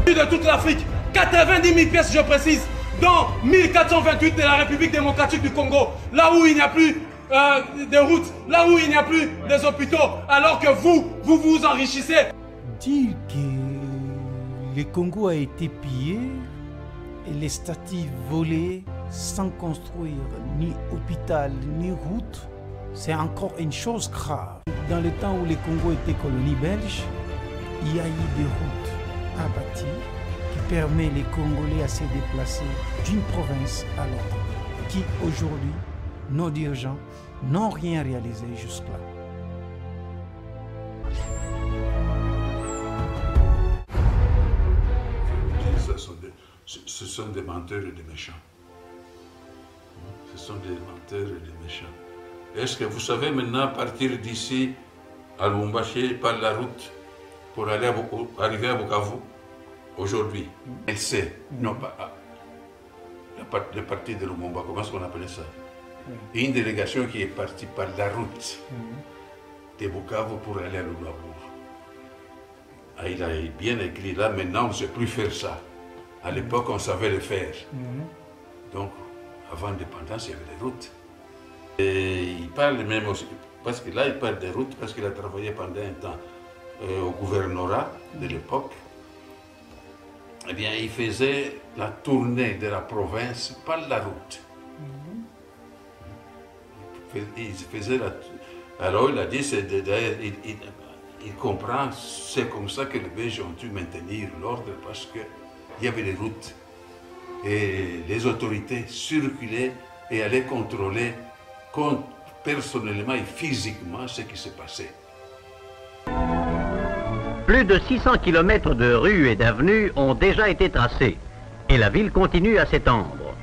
De toute l'Afrique, 90 000 pièces, je précise, dont 1428 de la République démocratique du Congo, là où il n'y a plus de routes, là où il n'y a plus des hôpitaux, alors que vous vous enrichissez. Dire que le Congo a été pillé et les statues volées sans construire ni hôpital ni route, c'est encore une chose grave. Dans le temps où le Congo était colonie belge, il y a eu des routes à bâtir qui permettent les Congolais à se déplacer d'une province à l'autre, qui aujourd'hui, nos dirigeants n'ont rien réalisé jusque-là. Ce sont des menteurs et des méchants. Ce sont des menteurs et des méchants. Est-ce que vous savez maintenant partir d'ici à Lubumbashi par la route pour arriver à Bukavu aujourd'hui? Elle sait, non pas le parti de Lumumba, comment est-ce qu'on appelait ça? Une délégation qui est partie par la route de Bukavu pour aller à Lunabour. Ah, il a bien écrit là, maintenant on ne sait plus faire ça. À l'époque, on savait le faire. Donc, avant l'indépendance, il y avait des routes. Et il parle même aussi, parce que là, il parle des routes, parce qu'il a travaillé pendant un temps au gouvernorat de l'époque. Eh bien, il faisait la tournée de la province par la route. Il faisait alors, il a dit, il comprend, c'est comme ça que les Belges ont dû maintenir l'ordre, parce que il y avait des routes et les autorités circulaient et allaient contrôler personnellement et physiquement ce qui se passait. Plus de 600 km de rues et d'avenues ont déjà été tracés et la ville continue à s'étendre.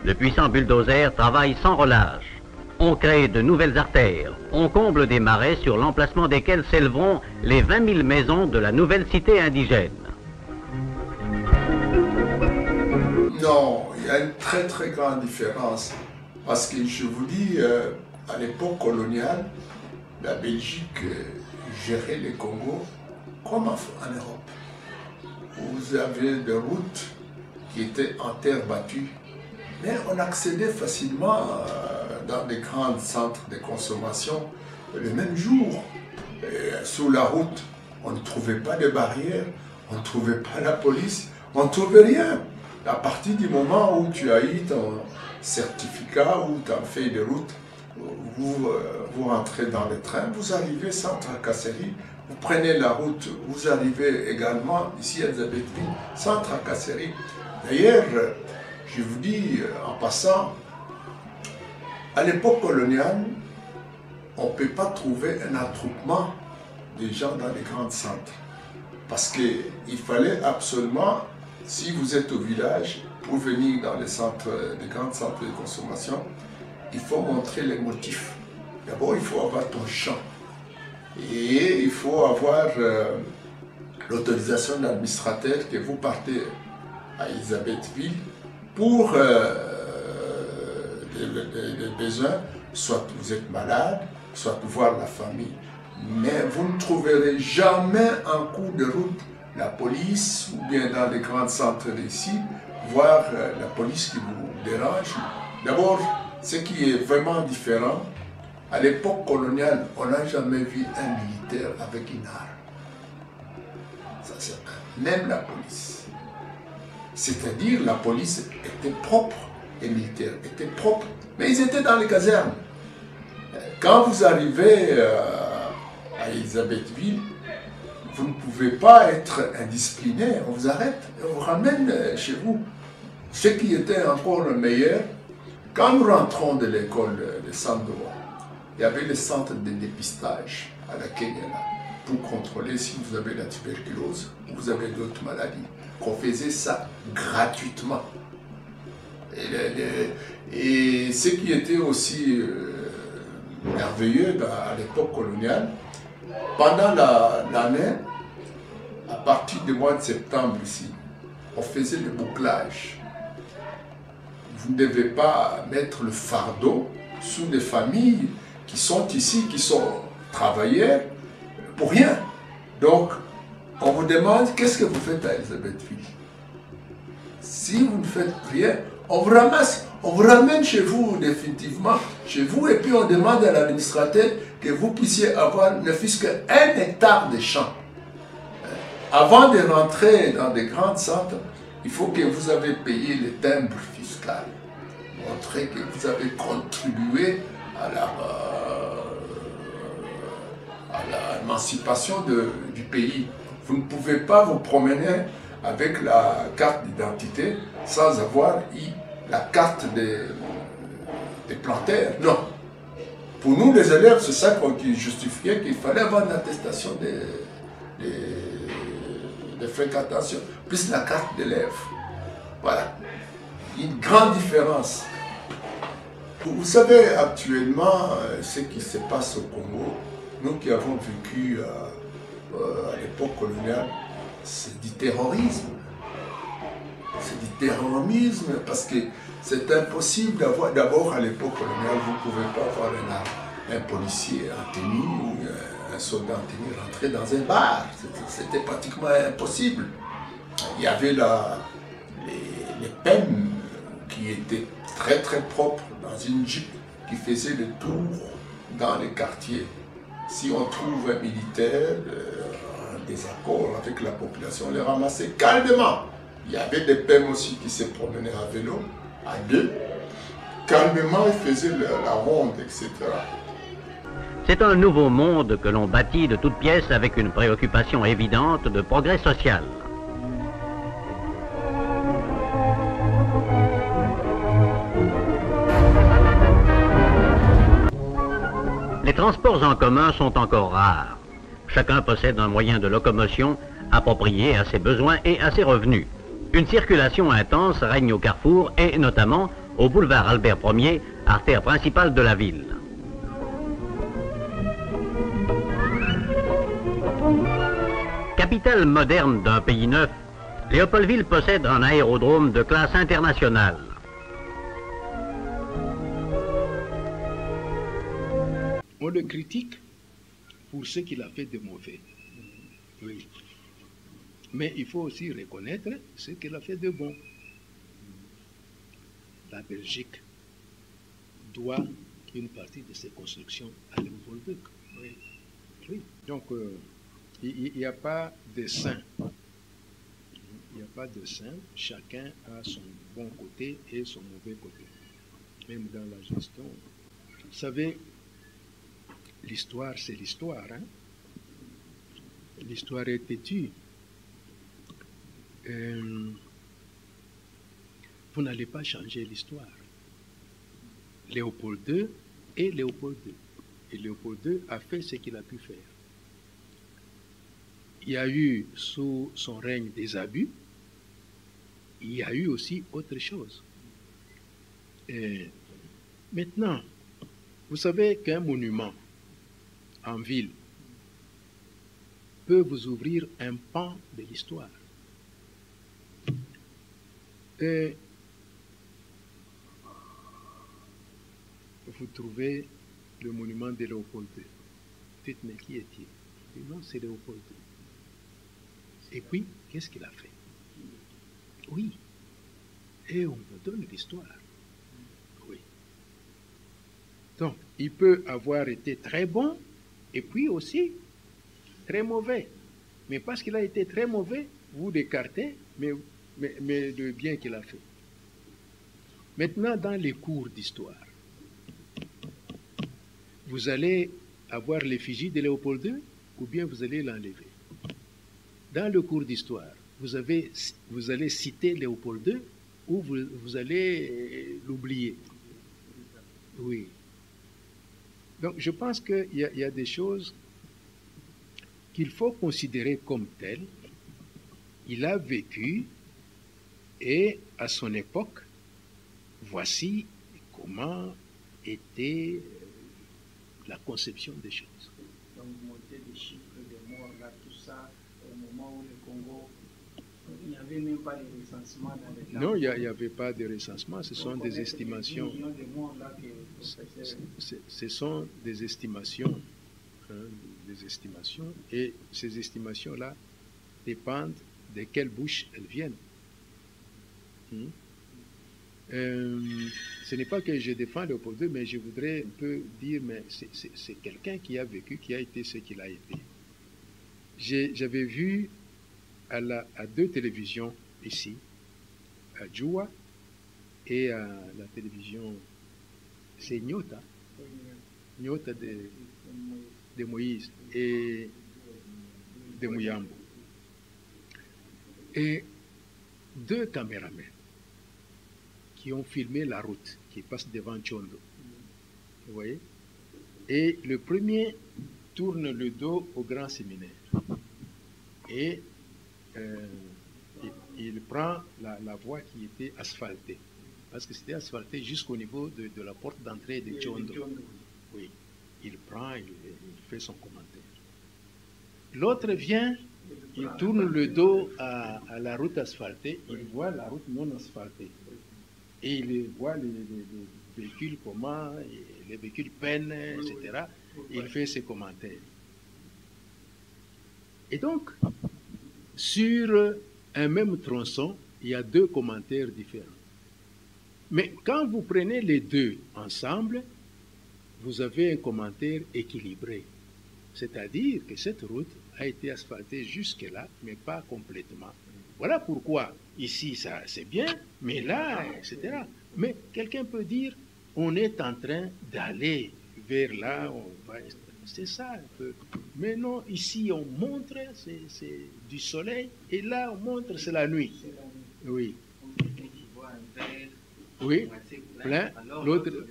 De puissants bulldozers travaillent sans relâche. On crée de nouvelles artères, on comble des marais sur l'emplacement desquels s'élèveront les 20 000 maisons de la nouvelle cité indigène. Non, il y a une très très grande différence. Parce que je vous dis, à l'époque coloniale, la Belgique gérait le Congo comme en Europe. Vous avez des routes qui étaient en terre battue, mais on accédait facilement dans des grands centres de consommation le même jour. Et sur la route, on ne trouvait pas de barrières, on ne trouvait pas la police, on ne trouvait rien. À partir du moment où tu as eu ton certificat ou ta feuille de route, vous rentrez dans le train, vous arrivez sans tracasserie, vous prenez la route, vous arrivez également ici à Elisabethville sans tracasserie. D'ailleurs, je vous dis en passant, à l'époque coloniale, on ne peut pas trouver un attroupement des gens dans les grands centres. Parce qu'il fallait absolument, si vous êtes au village, pour venir dans les grands centres de consommation, il faut montrer les motifs. D'abord, il faut avoir ton champ. Et il faut avoir l'autorisation d'administrateur que vous partez à Elisabethville pour les besoins, soit vous êtes malade, soit voir la famille. Mais vous ne trouverez jamais en cours de route la police, ou bien dans les grands centres d'ici, voir la police qui vous dérange. D'abord, ce qui est vraiment différent, à l'époque coloniale, on n'a jamais vu un militaire avec une arme. Ça, c'est même la police. C'est-à-dire la police était propre, les militaires étaient propres, mais ils étaient dans les casernes. Quand vous arrivez à Elisabethville, vous ne pouvez pas être indiscipliné, on vous arrête, on vous ramène chez vous. Ce qui était encore le meilleur, quand nous rentrons de l'école de Sandoa, il y avait le centre de dépistage à la Kenya pour contrôler si vous avez la tuberculose ou vous avez d'autres maladies. On faisait ça gratuitement. Et ce qui était aussi merveilleux à l'époque coloniale, pendant l'année, à partir du mois de septembre ici, on faisait le bouclage. Vous ne devez pas mettre le fardeau sous des familles qui sont ici, qui sont travailleurs, pour rien. Donc, On vous demande qu'est-ce que vous faites à Elisabethville. Si vous ne faites rien, on vous ramasse, on vous ramène chez vous définitivement, chez vous, et puis on demande à l'administrateur que vous puissiez avoir ne fût-ce qu'un hectare de champ. Avant de rentrer dans des grands centres, il faut que vous avez payé le timbre fiscal. Montrer que vous avez contribué à l'émancipation du pays. Vous ne pouvez pas vous promener avec la carte d'identité sans avoir eu la carte des planteurs. Non. Pour nous, les élèves, c'est ça qui justifiait qu'il fallait avoir une attestation de fréquentation, plus la carte d'élève. Voilà. Une grande différence. Vous savez actuellement ce qui se passe au Congo, nous qui avons vécu à l'époque coloniale, c'est du terrorisme. C'est du terrorisme parce que c'est impossible d'avoir, d'abord à l'époque coloniale, vous ne pouvez pas avoir un policier en tenue ou un soldat en tenue rentrer dans un bar. C'était pratiquement impossible. Il y avait les peines qui étaient très très propres dans une jeep qui faisait le tour dans les quartiers. Si on trouve un militaire en désaccord avec la population, on les ramassait calmement. Il y avait des PEM aussi qui se promenaient à vélo, à deux. Calmement, ils faisaient la ronde, etc. C'est un nouveau monde que l'on bâtit de toutes pièces avec une préoccupation évidente de progrès social. Les transports en commun sont encore rares. Chacun possède un moyen de locomotion approprié à ses besoins et à ses revenus. Une circulation intense règne au carrefour et notamment au boulevard Albert Ier, artère principale de la ville. Capitale moderne d'un pays neuf, Léopoldville possède un aérodrome de classe internationale. On le critique pour ce qu'il a fait de mauvais. Oui. Mais il faut aussi reconnaître ce qu'il a fait de bon. La Belgique doit une partie de ses constructions à Léopold. Oui. Oui. Donc, il n'y a pas de saint. Il n'y a pas de saint. Chacun a son bon côté et son mauvais côté. Même dans la gestion. Vous savez, l'histoire, c'est l'histoire. Hein? L'histoire est têtue. Vous n'allez pas changer l'histoire. Léopold II est Léopold II. Et Léopold II a fait ce qu'il a pu faire. Il y a eu sous son règne des abus. Il y a eu aussi autre chose. Maintenant, vous savez qu'un monument en ville peut vous ouvrir un pan de l'histoire. Vous trouvez le monument de Léopold II. Dites, mais qui est-il? Et non, c'est Léopold II. Et puis, qu'est-ce qu'il a fait? Oui. Et on vous donne l'histoire. Oui. Donc, il peut avoir été très bon et puis aussi très mauvais. Mais parce qu'il a été très mauvais, vous l'écartez, mais le bien qu'il a fait. Maintenant, dans les cours d'histoire, vous allez avoir l'effigie de Léopold II ou bien vous allez l'enlever. Dans le cours d'histoire, vous allez citer Léopold II ou vous allez l'oublier. Oui. Donc, je pense qu'il y a des choses qu'il faut considérer comme telles. Il a vécu et à son époque, voici comment était la conception des choses. Donc, monter des chiffres de morts, là, tout ça, au moment où le Congo, il n'y avait même pas de recensement dans les camps. Non, il n'y avait pas de recensement, ce sont des estimations. Ce sont des estimations. Hein, des estimations, et ces estimations-là dépend de quelle bouche elles viennent. Ce n'est pas que je défends Léopold II, mais je voudrais un peu dire, mais c'est quelqu'un qui a vécu, qui a été ce qu'il a été. J'avais vu à 2 télévisions ici, à Djoua et à la télévision, c'est Nyota de Moïse et de Mouyambo. Et 2 caméramans qui ont filmé la route qui passe devant Tchondo. Vous voyez? Et le premier tourne le dos au grand séminaire. Et il prend la voie qui était asphaltée. Parce que c'était asphalté jusqu'au niveau de la porte d'entrée de Tchondo. Oui. Il prend, il fait son commentaire. L'autre vient, il tourne le dos à la route asphaltée, il voit la route non asphaltée. Et il voit les véhicules comment, les véhicules peinent, etc. Il fait ses commentaires. Et donc, sur un même tronçon, il y a 2 commentaires différents. Mais quand vous prenez les 2 ensemble, vous avez un commentaire équilibré. C'est-à-dire que cette route a été asphaltée jusque-là, mais pas complètement. Voilà pourquoi ici, ça c'est bien, mais là, etc. Mais quelqu'un peut dire, on est en train d'aller vers là, c'est ça un peu. Mais non, ici on montre, c'est du soleil, et là on montre, c'est la nuit. Oui. Oui, plein, l'autre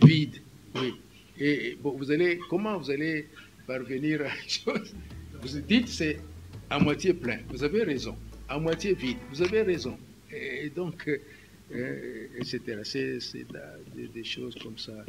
vide. Oui. Et bon, comment vous allez parvenir à une chose? Vous dites c'est à moitié plein, vous avez raison. À moitié vide, vous avez raison. Et donc, etc. C'est des choses comme ça.